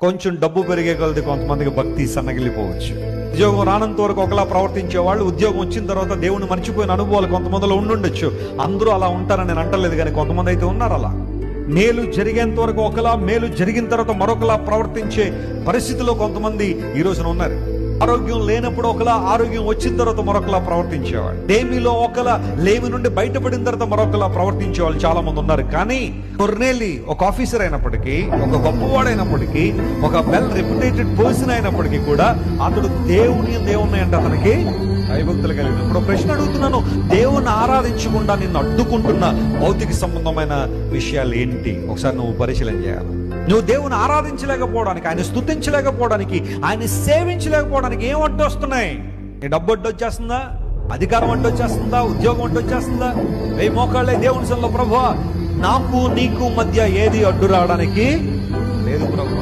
కొంచెం డబ్బు పెరిగే కొలది కొంతమందికి భక్తి సన్నగిలిపోవచ్చు. ఉద్యోగం రానంత వరకు ఒకలా ప్రవర్తించే వాళ్ళు ఉద్యోగం వచ్చిన తర్వాత దేవుని మర్చిపోయిన అనుభవాలు కొంతమందిలో ఉండుండొచ్చు. అందరూ అలా ఉంటారని నేను అంటలేదు, కానీ కొంతమంది అయితే ఉన్నారు అలా. మేలు జరిగేంత వరకు ఒకలా, మేలు జరిగిన తర్వాత మరొకలా ప్రవర్తించే పరిస్థితిలో కొంతమంది ఈ రోజున ఉన్నారు. ఆరోగ్యం లేనప్పుడు ఒకలా, ఆరోగ్యం వచ్చిన తర్వాత మరొకలా ప్రవర్తించేవాళ్ళు. లేమిలో ఒకలా, లేమి నుండి బయటపడిన తర్వాత మరొకలా ప్రవర్తించే వాళ్ళు చాలా మంది ఉన్నారు. కానీ కొర్నేలి ఒక ఆఫీసర్ అయినప్పటికీ, ఒక గొప్పవాడైనప్పటికీ, ఒక వెల్ రెప్యుటేటెడ్ పర్సన్ అయినప్పటికీ కూడా అతడు దేవుని అంటే అతనికి భయభక్తులు కలిగి. ఇప్పుడు ప్రశ్న అడుగుతున్నాను, దేవుని ఆరాధించకుండా నిన్ను అడ్డుకుంటున్న భౌతిక సంబంధమైన విషయాలు ఏంటి? ఒకసారి నువ్వు పరిశీలన చేయాలి. నువ్వు దేవుని ఆరాధించలేకపోవడానికి, ఆయన స్తుతించలేకపోవడానికి, ఆయన సేవించలేకపోవడానికి ఏం అడ్డు వస్తున్నాయి? నీ డబ్బు అడ్డు వచ్చేస్తుందా? అధికారం అడ్డు వచ్చేస్తుందా? ఉద్యోగం అడ్డు వచ్చేస్తుందా? వెయ్యి మోకాళ్ళే దేవుని సన్నిధిలో, ప్రభువా నాకు నీకు మధ్య ఏది అడ్డు రావడానికి లేదు ప్రభు.